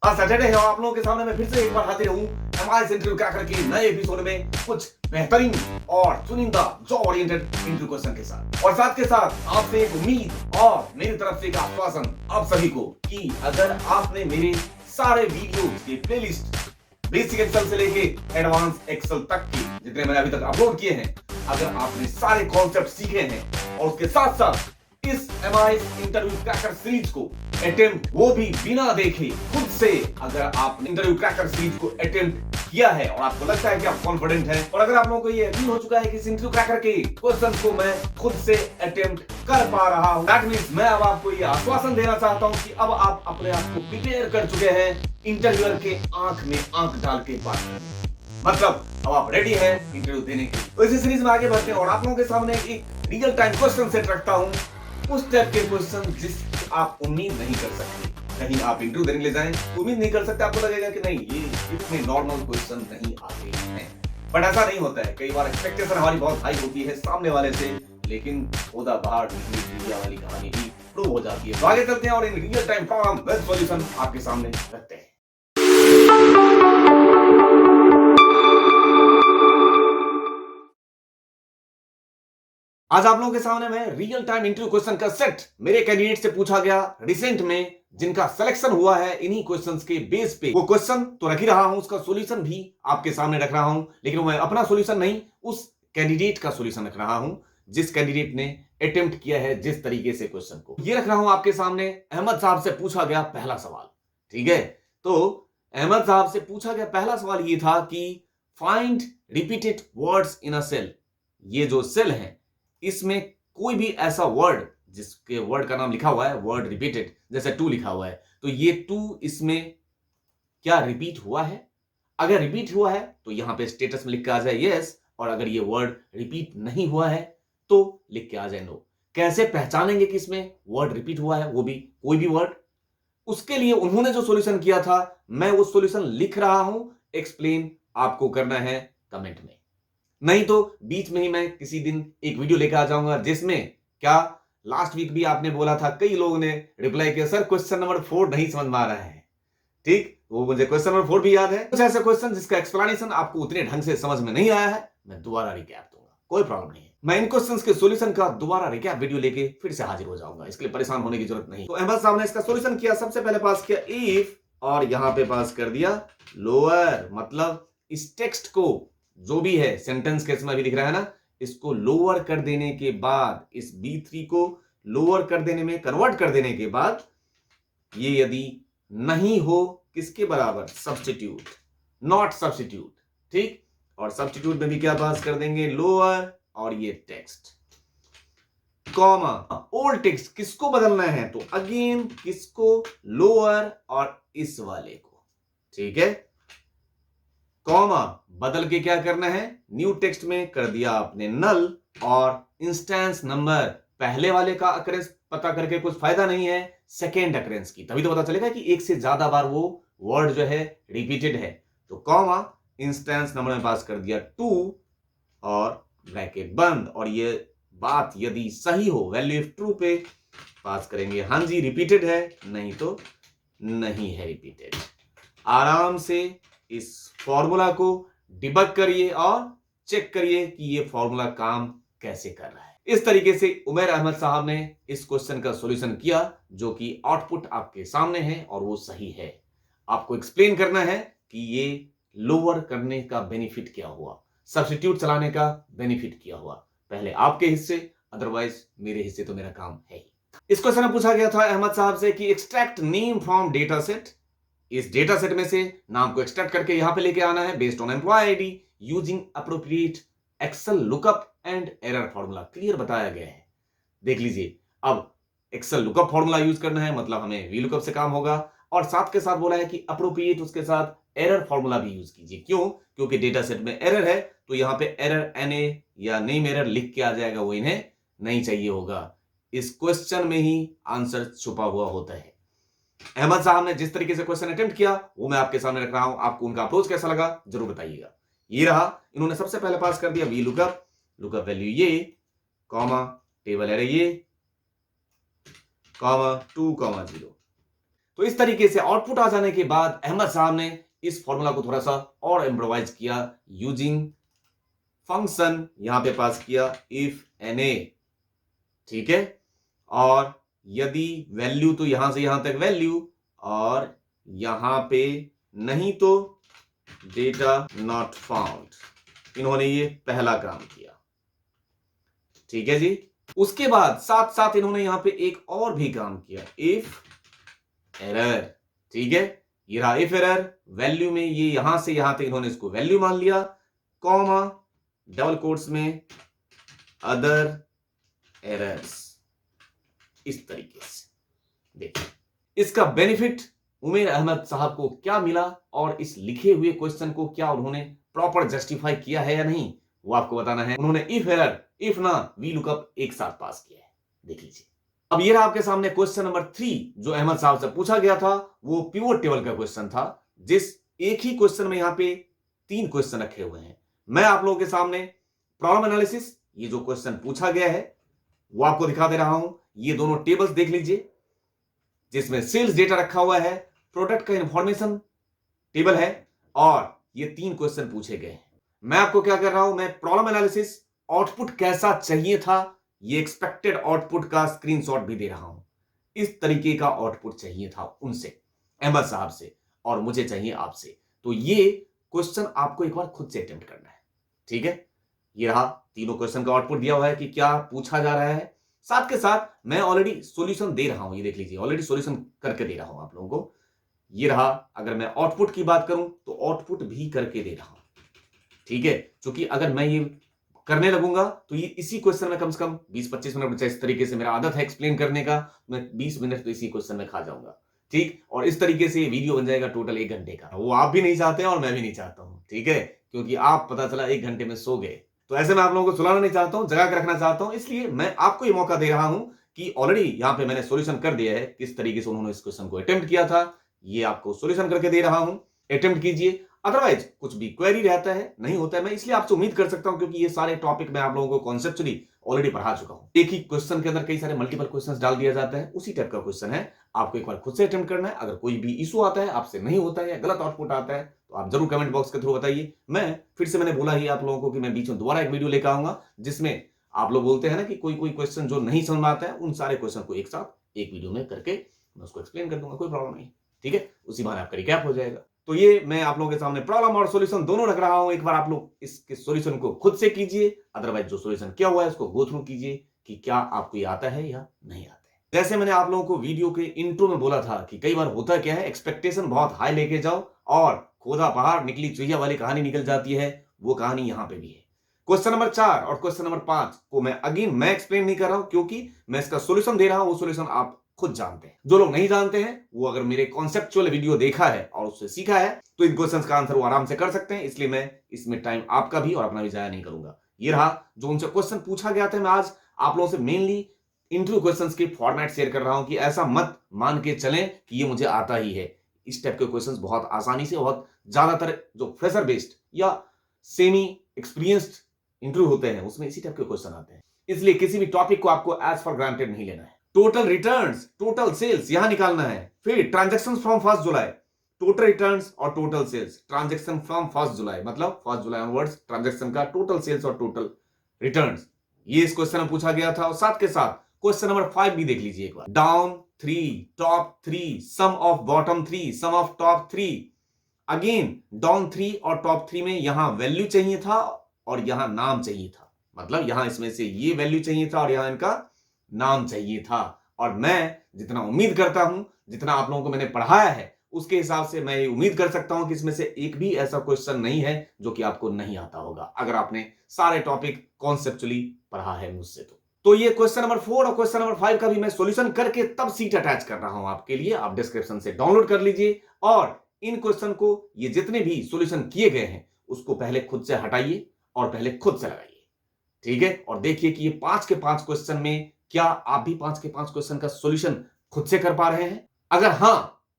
आज सैटरडे है और आप लोगों के सामने मैं फिर से एक बार हाजिर हूँ एमआईएस इंटरव्यू क्रैकर के नए एपिसोड में कुछ बेहतरीन और चुनिंदा जॉब ओरिएंटेड इंटरव्यू क्वेश्चन के साथ, और साथ के साथ आपसे एक उम्मीद और मेरी तरफ से एक आश्वासन आप सभी को कि अगर आपने मेरे सारे वीडियोस के प्लेलिस्ट बेसिक एक्सेल से लेके एडवांस एक्सेल तक की जितने मैंने अभी तक अपलोड किए हैं, अगर आपने सारे कॉन्सेप्ट सीखे हैं और उसके साथ साथ इस एमआईएस इंटरव्यू क्रैकर सीरीज को अटेम्प्ट वो भी बिना देखे खुद से अगर आपने इंटरव्यू क्रैकर सीरीज को अटेम्प्ट किया है और आपको लगता है कि आप कॉन्फिडेंट हैं और अगर आप लोगों को ये यकीन हो चुका है कि इस इंटरव्यू क्रैकर के क्वेश्चंस को मैं खुद से अटेम्प्ट कर पा रहा हूं, दैट मींस मैं अब आपको ये आश्वासन देना चाहता हूं कि अब आप अपने आप को प्रिपेयर कर चुके हैं इंटरव्यूअर के आंख में आंख डाल के बात करने, मतलब अब आप रेडी हैं इंटरव्यू देने के। तो इसी सीरीज में आगे बढ़ते हैं और आप लोगों के सामने एक रियल टाइम क्वेश्चन सेट रखता हूं, उस टाइप के क्वेश्चन जिसकी आप उम्मीद नहीं कर सकते। कहीं आप इंटरव्यू देने ले जाएं, उम्मीद नहीं कर सकते, आपको लगेगा कि नहीं ये इतने नॉर्मल क्वेश्चन नहीं आते हैं, बट ऐसा नहीं होता है। कई बार एक्सपेक्टेशन हमारी बहुत हाई होती है सामने वाले से, लेकिन खुदा बाहर निकली वाली कहानी भी प्रूव हो जाती है। तो आगे चलते हैं और in real time problem with solution आपके सामने रखते हैं। आज आप लोगों के सामने मैं रियल टाइम इंटरव्यू क्वेश्चन का सेट मेरे कैंडिडेट से पूछा गया रिसेंट में, जिनका सिलेक्शन हुआ है इन्हीं क्वेश्चंस के बेस पे। वो क्वेश्चन तो रख ही रहा हूं, उसका सॉल्यूशन भी आपके सामने रख रहा हूं, लेकिन मैं अपना सॉल्यूशन नहीं, उस कैंडिडेट का सॉल्यूशन रख रहा हूं जिस कैंडिडेट ने अटेम्प्ट किया है जिस तरीके से क्वेश्चन को। ये रख रहा हूं आपके सामने। अहमद साहब से पूछा गया पहला सवाल, ठीक है। तो अहमद साहब से पूछा गया पहला सवाल ये था कि find repeated words in a cell. ये जो सेल है इसमें कोई भी ऐसा वर्ड जिसके वर्ड का नाम लिखा हुआ है वर्ड रिपीटेड, जैसे टू लिखा हुआ है, तो ये टू इसमें क्या रिपीट हुआ है? अगर रिपीट हुआ है तो यहां पे स्टेटस में लिख के आ जाए यस, और अगर ये वर्ड रिपीट नहीं हुआ है तो लिख के आ जाए नो। कैसे पहचानेंगे कि इसमें वर्ड रिपीट हुआ है, वो भी कोई भी वर्ड? उसके लिए उन्होंने जो सॉल्यूशन किया था मैं वो सॉल्यूशन लिख रहा हूं, एक्सप्लेन आपको करना है कमेंट में, नहीं तो बीच में ही मैं किसी दिन एक वीडियो लेकर आ जाऊंगा जिसमें क्या लास्ट वीक भी आपने बोला था, कई लोगों ने रिप्लाई किया सर क्वेश्चन नंबर 4 नहीं समझ में आ रहा है, ठीक, वो मुझे क्वेश्चन नंबर 4 भी याद है। कुछ ऐसे क्वेश्चन जिसका एक्सप्लेनेशन आपको उतने ढंग से समझ में नहीं आया है, मैं दोबारा रिकैप दूंगा, कोई प्रॉब्लम नहीं है। मैं इन क्वेश्चंस के सॉल्यूशन का दोबारा रिकैप वीडियो लेके फिर से हाजिर हो जाऊंगा, इसके लिए परेशान होने की जरूरत नहीं। तो अहमद साहब ने इसका सॉल्यूशन किया, सबसे पहले पास किया इफ, और यहां पे पास कर दिया लोअर, मतलब इस टेक्स्ट को जो भी है सेंटेंस के इसमें भी दिख रहा है ना, इसको लोअर कर देने के बाद, इस B3 को लोअर कर देने में कन्वर्ट कर देने के बाद, ये यदि नहीं हो किसके बराबर, सब्स्टिट्यूट, नॉट सब्स्टिट्यूट, ठीक, और सब्स्टिट्यूट में भी क्या पास कर देंगे लोअर, और ये टेक्स्ट कॉमा ओल्ड टेक्स्ट किसको बदलना है, तो अगेन किसको, लोअर और इस वाले को, ठीक है, कॉमा बदल के क्या करना है, न्यू टेक्स्ट में कर दिया आपने नल, और इंस्टेंस नंबर पहले वाले का अकरेंस पता करके कुछ फायदा नहीं है, सेकेंड अकरेंस की, तभी तो पता चलेगा कि एक से ज्यादा बार वो वर्ड जो है रिपीटेड है। तो कॉमा इंस्टेंस नंबर में पास कर दिया 2 और ब्रैकेट बंद, और ये बात यदि सही हो, वैल्यू इफ ट्रू पे पास करेंगे हाँ जी रिपीटेड है, नहीं तो नहीं है रिपीटेड। आराम से इस फॉर्मूला को डिबग करिए और चेक करिए कि ये फॉर्मूला काम कैसे कर रहा है। इस तरीके से उमर अहमद साहब ने इस क्वेश्चन का सॉल्यूशन किया, जो कि आउटपुट आपके सामने है और वो सही है। आपको एक्सप्लेन करना है कि ये लोअर करने का बेनिफिट क्या हुआ, सब्स्टिट्यूट चलाने का बेनिफिट क्या हुआ, पहले आपके हिस्से, अदरवाइज मेरे हिस्से तो मेरा काम है ही। इस क्वेश्चन में पूछा गया था अहमद साहब से कि extract name from data set, इस डेटा सेट में से नाम को एक्सट्रैक्ट करके यहां पे लेके आना है based on employee ID using appropriate excel lookup and error formula, clear बताया गया है। देख लीजिए, अब एक्सेल लुकअप फॉर्मूला यूज करना है, मतलब हमें वी लुकअप से काम होगा, और साथ के साथ बोला है कि अप्रोप्रिएट उसके साथ एरर फॉर्मूला भी यूज कीजिए। क्यों? क्योंकि डेटा सेट में एरर है, तो यहां पे एरर NA या नेम एरर लिख के आ जाएगा, वो इन्हें नहीं चाहिए होगा। इस क्वेश्चन में ही आंसर छुपा हुआ होता है। अहमद साहब ने जिस तरीके से क्वेश्चन अटेम्प्ट किया वो मैं आपके सामने रख रहा हूं, आपको उनका अप्रोच कैसा लगा जरूर बताइएगा। ये रहा, इन्होंने सबसे पहले पास कर दिया वी लुकअप, लुकअप वैल्यू ये, कॉमा टेबल एरे ये, कॉमा 2, 0। तो इस तरीके से आउटपुट आ जाने के बाद अहमद साहब ने इस फॉर्मूला को थोड़ा सा और इम्प्रोवाइज किया यूजिंग फंक्शन, यहां पे पास किया इफ एन ए, ठीक है, और यदि वैल्यू तो यहां से यहां तक वैल्यू, और यहां पे नहीं तो डेटा नॉट फाउंड। इन्होंने ये पहला काम किया, ठीक है जी। उसके बाद साथ साथ इन्होंने यहां पे एक और भी काम किया, इफ एरर, ठीक है। ये रहा इफ एरर, वैल्यू में ये यहां से यहां तक इन्होंने इसको वैल्यू मान लिया, कॉमा डबल कोट्स में अदर एरर्स, इस तरीके से। देखिए इसका बेनिफिट उमेर अहमद साहब को क्या मिला और इस लिखे हुए क्वेश्चन को क्या उन्होंने प्रॉपर जस्टिफाई किया है या नहीं, वो आपको बताना है। उन्होंने इफ एरर, इफ ना, वी लुकअप एक साथ पास किया है, देख लीजिए। अब ये रहा आपके सामने क्वेश्चन नंबर 3 जो अहमद साहब से पूछा गया था। वो पिवोट टेबल का क्वेश्चन था, जिस एक ही क्वेश्चन में यहां पे 3 क्वेश्चन रखे हुए हैं। मैं आप लोगों के सामने प्रॉब्लम एनालिसिस, ये जो क्वेश्चन पूछा गया है वो आपको दिखा दे रहा हूं। ये दोनों टेबल्स देख लीजिए, जिसमें सेल्स डेटा रखा हुआ है, प्रोडक्ट का इंफॉर्मेशन टेबल है, और ये 3 क्वेश्चन पूछे गए हैं। मैं आपको क्या कर रहा हूं, मैं प्रॉब्लम एनालिसिस आउटपुट कैसा चाहिए था, ये एक्सपेक्टेड आउटपुट का स्क्रीनशॉट भी दे रहा हूं। इस तरीके का आउटपुट चाहिए था उनसे, अहमद साहब से, और मुझे चाहिए आपसे। तो ये क्वेश्चन आपको एक बार खुद से अटेम्प्ट करना है, ठीक है। ये रहा तीनों क्वेश्चन का आउटपुट दिया हुआ है कि क्या पूछा जा रहा है। साथ के साथ मैं ऑलरेडी सॉल्यूशन दे रहा हूं, ये देख लीजिए, ऑलरेडी सॉल्यूशन करके दे रहा हूं आप लोगों को। ये रहा, अगर मैं आउटपुट की बात करूं तो आउटपुट भी करके दे रहा हूं, ठीक है। क्योंकि अगर मैं ये करने लगूंगा तो ये इसी क्वेश्चन में कम से कम 20-25 मिनट, इस तरीके से मेरा आदत है एक्सप्लेन करने का, मैं 20 मिनट तो इसी क्वेश्चन में खा जाऊंगा, ठीक। और इस तरीके से वीडियो बन जाएगा टोटल 1 घंटे का। वो आप भी नहीं चाहते हैं और मैं भी नहीं चाहता हूं, ठीक है। क्योंकि आप पता चला 1 घंटे में सो गए, तो ऐसे मैं आप लोगों को सुलाना नहीं चाहता हूं, जगा के रखना चाहता हूं। इसलिए मैं आपको ये मौका दे रहा हूं कि ऑलरेडी यहां पे मैंने सॉल्यूशन कर दिया है, किस तरीके से उन्होंने इस क्वेश्चन को अटेम्प्ट किया था, ये आपको सॉल्यूशन करके दे रहा हूं, अटेम्प्ट कीजिए। अदरवाइज कुछ भी क्वेरी रहता है, नहीं होता है, मैं इसलिए आपसे उम्मीद कर सकता हूं, क्योंकि ये सारे टॉपिक मैं आप लोगों को कॉन्सेप्चुअली ऑलरेडी पढ़ा चुका हूं। एक ही क्वेश्चन के अंदर कई सारे मल्टीपल क्वेश्चंस डाल दिया जाता है, उसी टाइप का क्वेश्चन है। आपको एक बार खुद से अटेम्प्ट करना है। अगर कोई भी इशू आता है, आपसे नहीं होता है या गलत आउटपुट आता है, तो आप जरूर कमेंट बॉक्स के थ्रू बताइए। मैं फिर से मैंने बोला ही आप लोगों को कि मैं बीच में दोबारा एक वीडियो लेकर आऊंगा, जिसमें आप लोग बोलते हैं ना कि कोई कोई क्वेश्चन जो नहीं समझ में आता है, उन सारे क्वेश्चन को एक साथ एक वीडियो में करके मैं उसको एक्सप्लेन कर दूंगा, कोई प्रॉब्लम नहीं, ठीक है। उसी बहाने आपका रिकैप हो जाएगा। तो ये मैं आप लोगों के सामने प्रॉब्लम और सॉल्यूशन दोनों रख रहा हूं। एक बार आप लोग इसके सॉल्यूशन को खुद से कीजिए, अदरवाइज जो सॉल्यूशन किया हुआ है उसको गो थ्रू कीजिए कि क्या आपको ये आता है या नहीं आता है। जैसे मैंने आप लोगों को वीडियो के इंट्रो में बोला था कि कई बार होता क्या है, एक्सपेक्टेशन बहुत हाई लेके जाओ और खोदा पहाड़ निकली चुहिया वाली कहानी निकल जाती है। वो कहानी यहां पे भी है। क्वेश्चन नंबर 4 और क्वेश्चन नंबर 5 को मैं एक्सप्लेन नहीं कर रहा हूं, क्योंकि मैं इसका सॉल्यूशन दे रहा हूं। वो सॉल्यूशन आप खुद जानते हैं। जो लोग नहीं जानते हैं, वो अगर मेरे कॉन्सेप्चुअल वीडियो देखा है और उससे सीखा है, तो इन क्वेश्चंस का आंसर वो आराम से कर सकते हैं। इसलिए मैं इसमें टाइम आपका भी और अपना भी जाया नहीं करूंगा। ये रहा जो उनसे क्वेश्चन पूछा गया था। मैं आज आप लोगों से मेनली इंटरव्यू क्वेश्चंस के फॉर्मेट शेयर कर रहा हूं कि ऐसा मत मान के चलें कि ये मुझे आता ही है। इस टाइप के क्वेश्चंस बहुत आसानी से, बहुत ज्यादातर जो फ्रेशर बेस्ड या सेमी एक्सपीरियंस्ड इंटरव्यू होते हैं, उसमें इसी टाइप के क्वेश्चन आते हैं। इसलिए किसी भी टॉपिक को आपको एज फॉर ग्रांटेड नहीं लेना है। टोटल रिटर्न्स, टोटल सेल्स यहां निकालना है। फिर transaction from 1 July, total returns और टोटल सेल्स। ट्रांजैक्शन फ्रॉम 1 जुलाई मतलब 1 जुलाई ऑनवर्ड्स ट्रांजैक्शन का टोटल सेल्स और टोटल रिटर्न्स, ये इस क्वेश्चन में पूछा गया था। और साथ के साथ क्वेश्चन नंबर 5 भी देख लीजिए एक बार। Down 3, top 3, sum of bottom 3, sum of top 3। Again down 3 और टॉप 3 में यहां वैल्यू चाहिए था और यहां नाम चाहिए था। मतलब यहां इसमें से ये वैल्यू चाहिए था और यहां इनका नाम चाहिए था। और मैं जितना उम्मीद करता हूं, जितना आप लोगों को मैंने पढ़ाया है, उसके हिसाब से मैं ये उम्मीद कर सकता हूं कि इसमें से एक भी ऐसा क्वेश्चन नहीं है जो कि आपको नहीं आता होगा, अगर आपने सारे टॉपिक कॉन्सेप्चुअली पढ़ा है मुझसे। तो ये क्वेश्चन नंबर 4 और क्वेश्चन नंबर 5 का भी मैं सॉल्यूशन करके तब सीट अटैच कर रहा हूं आपके लिए। आप डिस्क्रिप्शन से डाउनलोड कर लीजिए और इन क्वेश्चन को, ये जितने भी सॉल्यूशन किए गए हैं, उसको पहले खुद से हटाइए और पहले खुद से लगाइए, ठीक है। और देखिए कि ये 5 के 5 क्वेश्चन में क्या आप भी 5 के 5 क्वेश्चन का सॉल्यूशन खुद से कर पा रहे हैं। अगर हां,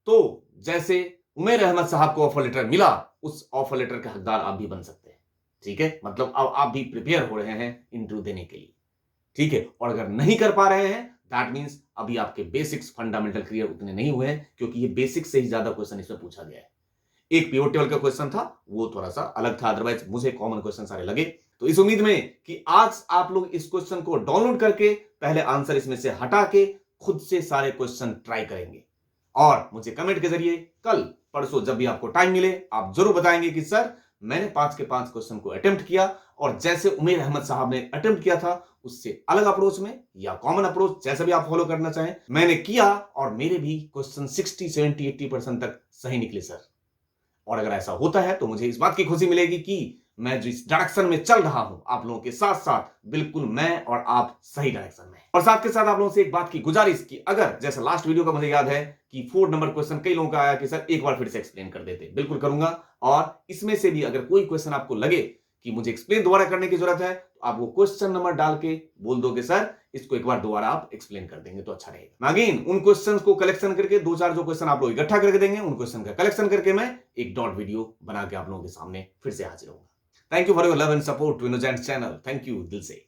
तो जैसे उमेर अहमद साहब को ऑफर लेटर मिला, उस ऑफर लेटर का हकदार आप भी बन सकते हैं, ठीक है। मतलब अब आप भी प्रिपेयर हो रहे हैं इंटरव्यू देने के लिए, ठीक है। और अगर नहीं कर पा रहे हैं, दैट मीन्स अभी आपके बेसिक्स फंडामेंटल क्लियर उतने नहीं हुए हैं, क्योंकि ये बेसिक्स से ही ज्यादा क्वेश्चन इसमें पूछा गया है। एक पिवट टेबल का क्वेश्चन था, वो थोड़ा सा अलग था, अदरवाइज मुझे कॉमन क्वेश्चन सारे लगे। तो इस उम्मीद में कि आज आप लोग इस क्वेश्चन को डाउनलोड करके पहले आंसर इसमें से हटा के खुद से सारे क्वेश्चन ट्राई करेंगे, और मुझे कमेंट के जरिए कल परसों जब भी आपको टाइम मिले आप जरूर बताएंगे कि सर मैंने 5 के 5 क्वेश्चन को अटेम्प्ट किया, और जैसे उमेर अहमद साहब ने अटेम्प्ट किया था उससे अलग अप्रोच में या कॉमन अप्रोच, जैसा भी आप फॉलो करना चाहें, मैंने किया और मेरे भी क्वेश्चन 60, 70, 80% तक सही निकले सर। और अगर ऐसा होता है तो मुझे इस बात की खुशी मिलेगी कि मैं जिस डायरेक्शन में चल रहा हूं आप लोगों के साथ साथ बिल्कुल मैं और आप सही डायरेक्शन में। और साथ के साथ आप लोगों से एक बात की गुजारिश की, अगर जैसे लास्ट वीडियो का मुझे याद है कि 4 नंबर क्वेश्चन कई लोगों का आया कि सर एक बार फिर से एक्सप्लेन कर देते, बिल्कुल करूंगा। और इसमें से भी अगर कोई क्वेश्चन आपको लगे कि मुझे एक्सप्लेन दोबारा करने की जरूरत है, तो आप वो क्वेश्चन नंबर डाल के बोल दोगे सर इसको एक बार दोबारा आप एक्सप्लेन कर देंगे तो अच्छा रहेगा। अगेन उन क्वेश्चंस को कलेक्शन करके 2-4 जो क्वेश्चन आप लोग इकट्ठा करके देंगे, उन क्वेश्चन का कलेक्शन करके मैं एक डॉट वीडियो बना के आप लोगों के सामने फिर से हाजिर होऊंगा। Thank you for your love and support to innocent channel. Thank you दिल से।